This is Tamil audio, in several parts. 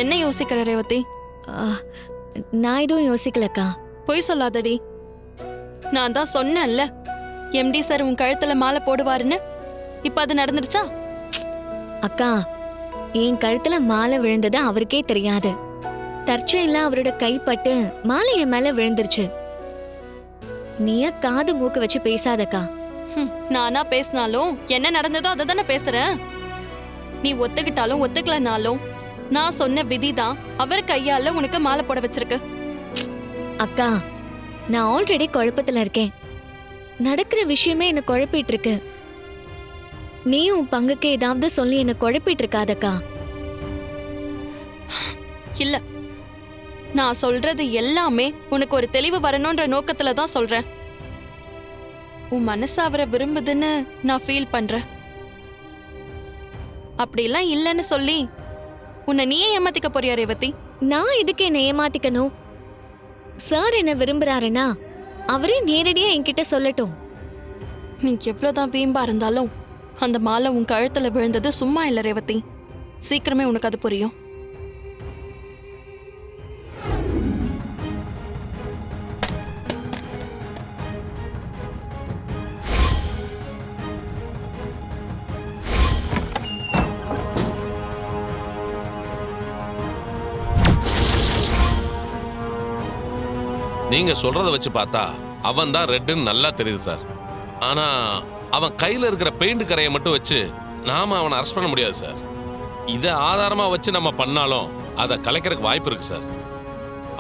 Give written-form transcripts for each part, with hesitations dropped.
என்ன யோசிக்கிற ரேவதி? நான் எதுவும் யோசிக்கலக்கா. பொய் சொல்லாதடி. நான் தான் சொன்னேன்ல, எம்டி சார் உன் கழுத்துல மாலை போடுவாருன்னு. இப்ப அது நடந்துருச்சா? அக்கா, என் கழுத்துல மாலை விழுந்தது அவருக்கே தெரியாது. தற்செயலா அவரோட கைப்பட்டு மாலை என் மேல விழுந்துருச்சு. நீயா காது மூக்கு வச்சு பேசாதக்கா. நானா பேசினாலும் என்ன நடந்ததோ அதை தானே பேசுறேன். நீ ஒத்துக்கிட்டாலும் ஒத்துக்கலனாலும் நான் சொன்ன விதிதான் அவர் கையால உனக்கு மாலை போட வச்சிருக்கு. அக்கா, நான் ஆல்ரெடி குழப்பத்துல இருக்கேன். நடக்கிற விஷயமே என்ன குழப்பிட்டு இருக்கு. நீயும் உன் பங்குக்கு ஏதாவது சொல்லி என்ன குழப்பிட்டு இருக்காதக்கா. இல்ல, நான் சொல்றது எல்லாமே உனக்கு ஒரு தெளிவு வரணும்ன்ற நோக்கத்துல தான் சொல்றேன். உன் மனசு அவரை விரும்புதுன்னு நான் ஃபீல் பண்றேன். அப்படிலாம் இல்லைன்னு சொல்லி உன்னை நீயே ஏமாத்திக்க போறியா ரேவதி? நான் இதுக்கு என்ன ஏமாத்திக்கணும்? சார் என்ன விரும்புறாருன்னா அவரே நேரடியா என்கிட்ட சொல்லட்டும். நீ எவ்வளவுதான் வீம்பா இருந்தாலும் அந்த மாலை உன் கழுத்துல விழுந்தது சும்மா இல்ல ரேவதி. சீக்கிரமே உனக்கு அது புரியும். நீங்க சொல்றத வச்சு பார்த்தா அவன் தான் ரெட்டுன்னு நல்லா தெரியுது சார். ஆனா அவன் கையில இருக்கிற பெயிண்ட் கரையை மட்டும் வச்சு நாம அவனை அரெஸ்ட் பண்ண முடியாது சார். இதை ஆதாரமா வச்சு நம்ம பண்ணாலும் அதை கலைக்கிறதுக்கு வாய்ப்பு இருக்கு சார்.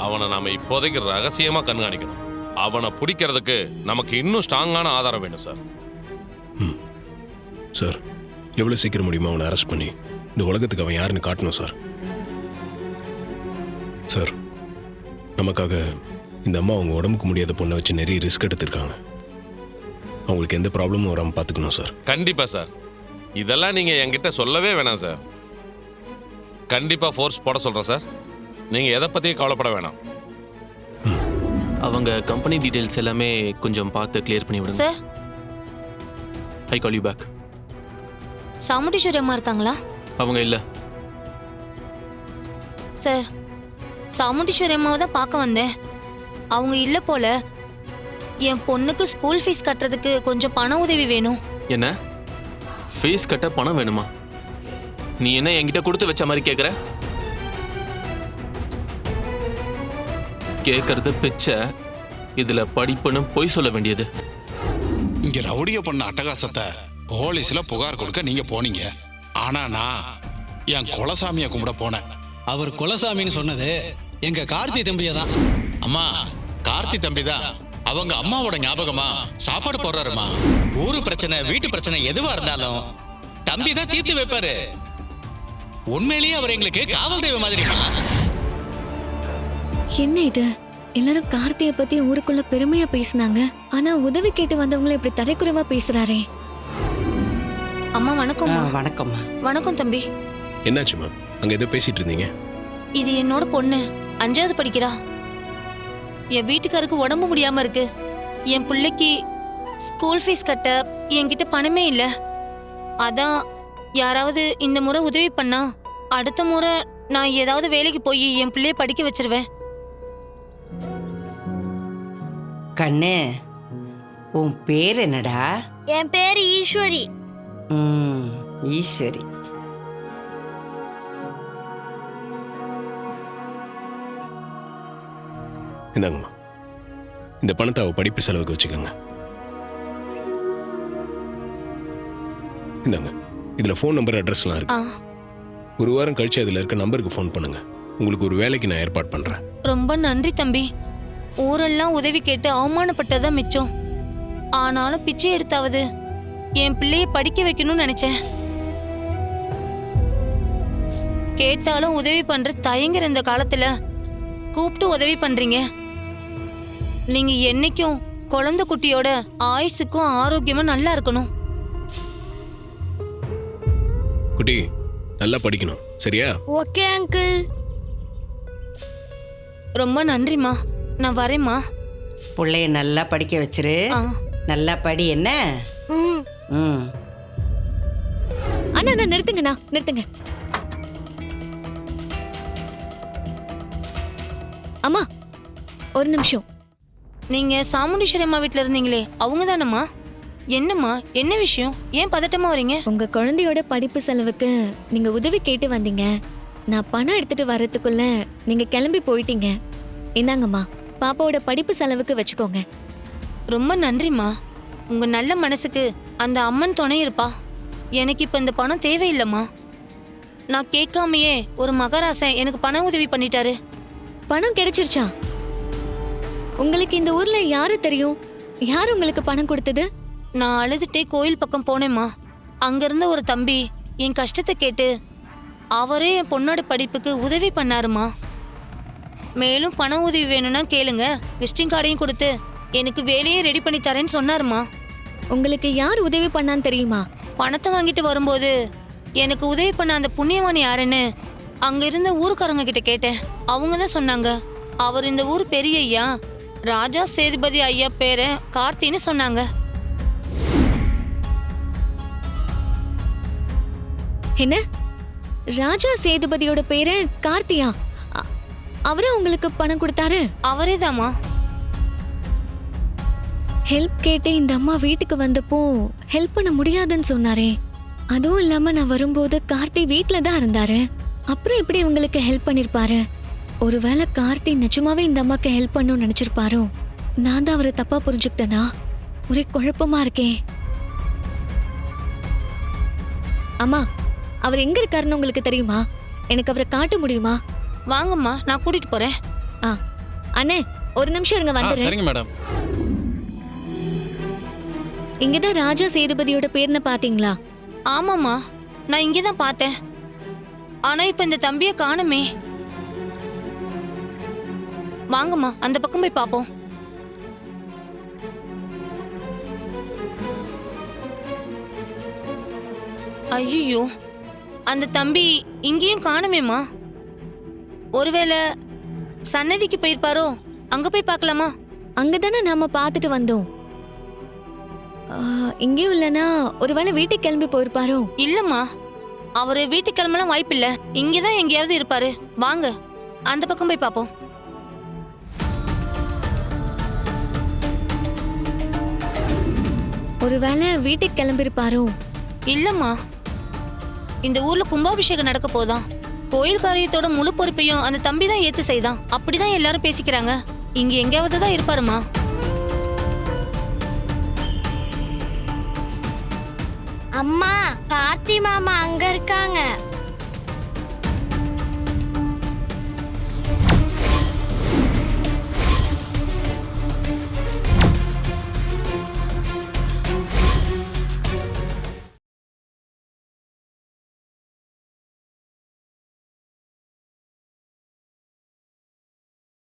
அவனை நாம இப்போதைக்கு ரகசியமா கண்காணிக்கணும். அவனை பிடிக்கிறதுக்கு நமக்கு இன்னும் ஸ்ட்ராங்கான ஆதாரம் வேணும் சார். சார், எவ்வளவு சீக்கிரம் முடியுமா அவனை அரெஸ்ட் பண்ணி இந்த உலகத்துக்கு அவன் யாருன்னு காட்டணும் சார். சார், நமக்காக இந்த அம்மா அவங்க உடம்புக்கு முடியாத பொண்ணை வச்சு நிறைய ரிஸ்க் எடுத்திருக்காங்க. அவங்களுக்கு எந்த ப்ராப்ளமும் வராமல் பார்த்துக்கணும் சார். கண்டிப்பா சார். இதெல்லாம் நீங்க என்கிட்ட சொல்லவே வேணாம் சார். கண்டிப்பா ஃபோர்ஸ் போட சொல்றேன் சார். நீங்க எதை பத்தியும் கவலைப்பட வேணாம். அவங்க கம்பெனி டீடைல்ஸ் எல்லாமே கொஞ்சம் பார்த்து கிளியர் பண்ணி விடுங்க sir. I call you back. Chamundeshwari அம்மா இருக்காங்களா? அவங்க இல்ல சார். சாமுண்டீஸ்வரி அம்மாவை தான் பார்க்க வந்தேன். அவங்க இல்ல போல. என் பொண்ணுக்கு ஸ்கூல் ஃபீஸ் கட்டுறதுக்கு கொஞ்சம் பண உதவி வேணும். என்ன ஃபீஸ் கட்ட பணம் வேணுமா? நீ என்ன என்கிட்ட கொடுத்து வச்ச மாதிரி கேட்குற? கேட்கறது பிச்சை, இதுல படிப்புன்னு பொய் சொல்ல வேண்டியது. இங்க ரவுடிய பண்ண அட்டகாசத்தை போலீஸ்ல புகார் கொடுக்க நீங்க போனீங்க. ஆனா நான் என் குலசாமியை கும்பிட போனேன். அவர் குலசாமின்னு சொன்னது எங்க கார்த்தி தம்பியை தான். அம்மா, கார்த்தி தம்பி தான் அவங்க அம்மாவோட ஞாபகமா சாப்பாடு போடுறாருமா. ஊரு பிரச்சனை வீட்டு பிரச்சனை எதுவா இருந்தாலும் தம்பி தான் தீர்த்து வைப்பாரு. உண்மையிலேயே அவர் எங்களுக்கு காவல் தெய்வம் மாதிரிமா. என்ன இது? எல்லாரும் கார்த்தியை பத்தி ஊருக்குள்ள பெருமையா பேசினாங்க. ஆனா உதவி கேட்டு வந்தவங்களை இப்படி தரைக்குறைவா பேசுறாரே. அம்மா வணக்கம். வணக்கம். வணக்கம் தம்பி. என்னாச்சுமா? அங்க ஏதோ பேசிட்டு இருந்தீங்க. இது என்னோட பொண்ணு, 5வது படிக்கிறா. என் வீட்டுக்காருக்கு உடம்பு முடியாம இருக்கு. என் பிள்ளைக்கு ஸ்கூல் ஃபீஸ் கட்ட என்கிட்ட பணமே இல்ல. அதான் யாராவது இந்த முறை உதவி பண்ணா அடுத்த முறை நான் ஏதாவது வேலைக்கு போய் என் பிள்ளைய படிக்க வச்சிருவேன். கண்ணு, உன் பேர் என்னடா? என் பேர் ஈஸ்வரி. ஈஸ்வரி. இந்தாங்கம்மா, இந்த பணத்தை அவ படிப்பு செலவுக்கு வச்சுக்கோங்க. இந்தாங்க, இதுல ஃபோன் நம்பர் அட்ரஸ்லாம் இருக்கு. ஒரு வாரம் கழிச்சு அதுல இருக்க நம்பருக்கு ஃபோன் பண்ணுங்க. உங்களுக்கு ஒரு வேலைக்கு நான் ஏற்பாடு பண்றேன். ரொம்ப நன்றி தம்பி. ஊரெல்லாம் உதவி கேட்டு அவமானப்பட்டதா மிச்சம். ஆனாலும் பிச்சை எடுத்தாவது என் பிள்ளைய படிக்க வைக்கணும்னு நினைச்சேன். கேட்டாலும் உதவி பண்ற தயங்குற இந்த காலத்துல கூப்பிட்டு உதவி பண்றீங்க. நீங்க என்னைக்கும் குழந்தை குட்டியோட ஆயுசுக்கும் ஆரோக்கியமும் நல்லா இருக்கணும். குட்டி, நல்லா படிக்கணும், சரியா? Okay uncle. ரொம்ப நன்றிம்மா. நான் வரேம்மா. பிள்ளைய நல்லா படிக்க வச்சிரு. நல்லா படி. என்ன? அண்ணா நிறுத்துங்கண்ணா, நிறுத்துங்க. அம்மா ஒரு நிமிஷம். நீங்க சாமுண்டீஸ்வரி அம்மா வீட்ல இருந்தீங்களே அவங்க தானம்மா? என்னம்மா, என்ன விஷயம்? ஏன் பதட்டமா வரீங்க? உங்க குழந்தையோட படிப்பு செலவுக்கு நீங்க உதவி கேட்டு வந்தீங்க. நான் பணம் எடுத்துட்டு வர்றதுக்குள்ள நீங்க கிளம்பி போயிட்டீங்க. இந்தாங்கம்மா, பாப்பாவோட படிப்பு செலவுக்கு வச்சுக்கோங்க. ரொம்ப நன்றிம்மா. உங்க நல்ல மனசுக்கு அந்த அம்மன் துணை இருப்பா. எனக்கு இப்ப இந்த பணம் தேவையில்லைம்மா. நான் கேட்காமையே ஒரு மகராசன் எனக்கு பண உதவி பண்ணிட்டாரு. பணம் கிடைச்சிருச்சா? உங்களுக்கு இந்த ஊர்ல யாரு தெரியும்? யார் உங்களுக்கு பணம் கொடுத்தது? நான் அழுதுட்டே கோயில் பக்கம் போனேம்மா. அங்கிருந்த ஒரு தம்பி என் கஷ்டத்தை கேட்டு அவரே என் பொண்ணோட படிப்புக்கு உதவி பண்ணாருமா. மேலும் பண உதவி வேணும்னா கேளுங்க, விசிட்டிங் கார்டையும் கொடுத்து எனக்கு வேலையே ரெடி பண்ணி தரேன்னு சொன்னாருமா. உங்களுக்கு யார் உதவி பண்ணான்னு தெரியுமா? பணத்தை வாங்கிட்டு வரும்போது எனக்கு உதவி பண்ண அந்த புண்ணியவாணி யாருன்னு அங்க இருந்த ஊருக்காரங்க கிட்ட கேட்டேன். அவங்க தான் சொன்னாங்க, அவர் இந்த ஊர் பெரிய ஐயா ராஜா சேதுபதி ஐயா பேரு கார்த்தின்னு சொன்னாங்க. என்ன? ராஜா சேதுபதியோட பேரு கார்த்தியா? அவரு உங்களுக்கு பணம் கொடுத்தாரு? அவரேதாம்மா. ஹெல்ப் கேட்டு இந்த அம்மா வீட்டுக்கு வந்தப்போ ஹெல்ப் பண்ண முடியாதுன்னு சொன்னாரே. அதுவும் இல்லாம நான் வரும்போது கார்த்தி வீட்ல தான் இருந்தாரு. அப்புறம் எப்படி உங்களுக்கு ஹெல்ப் பண்ணிருப்பாரு? ஒருவேளை கார்த்தி நிஜமாவே இந்த அம்மாக்கு ஹெல்ப் பண்ணணும்னு நினைச்சிருப்பாரோ? நான் தான் அவரை தப்பா புரிஞ்சுக்கிட்டேனா? ஒரே குழப்பமா இருக்கே. அம்மா, அவர் எங்க இருக்காருன்னு உங்களுக்கு தெரியுமா? எனக்கு அவரை காட்ட முடியுமா? வாங்கம்மா, நான் கூட்டிட்டு போறேன். அண்ணே ஒரு நிமிஷம் இருங்க, வந்துடுறேன். சரிங்க மேடம். இங்கதான் ராஜா சேதுபதியோட பேர்னு பாத்தீங்களா? ஆமாம்மா, நான் இங்கேதான் பார்த்தேன். ஆனா இப்ப இந்த தம்பியை காணுமே. வாங்கம்மா, அந்த பக்கம் போய் பாப்போம். ஐயோ, அந்த தம்பி இங்கேயும் காணுமேம்மா. ஒருவேளை சன்னதிக்கு போயிருப்பாரோ? அங்க போய் பார்க்கலாமா? அங்கதானே நாம பார்த்துட்டு வந்தோம். இங்கேயும் இல்லனா ஒருவேளை வீட்டுக்கு கிளம்பி போயிருப்பாரோ? இல்லம்மா, அவரு வீட்டுக்கு கிளம்பலாம் வாய்ப்பில்லை. இங்கேதான் எங்கேயாவது இருப்பாரு. வாங்க, அந்த பக்கம் போய் பார்ப்போம். ஒருவேளை வீட்டுக்கு கிளம்பிருப்பாரோ? இல்லம்மா, இந்த ஊர்ல கும்பாபிஷேகம் நடக்க போதான். கோயில் காரியத்தோட முழு பொறுப்பையும் அந்த தம்பி தான் ஏத்து செய்தான். அப்படிதான் எல்லாரும் பேசிக்கிறாங்க. இங்க எங்கேயாவது தான் இருப்பாருமா. அம்மா, கார்த்தி மாமா அங்க இருக்காங்க.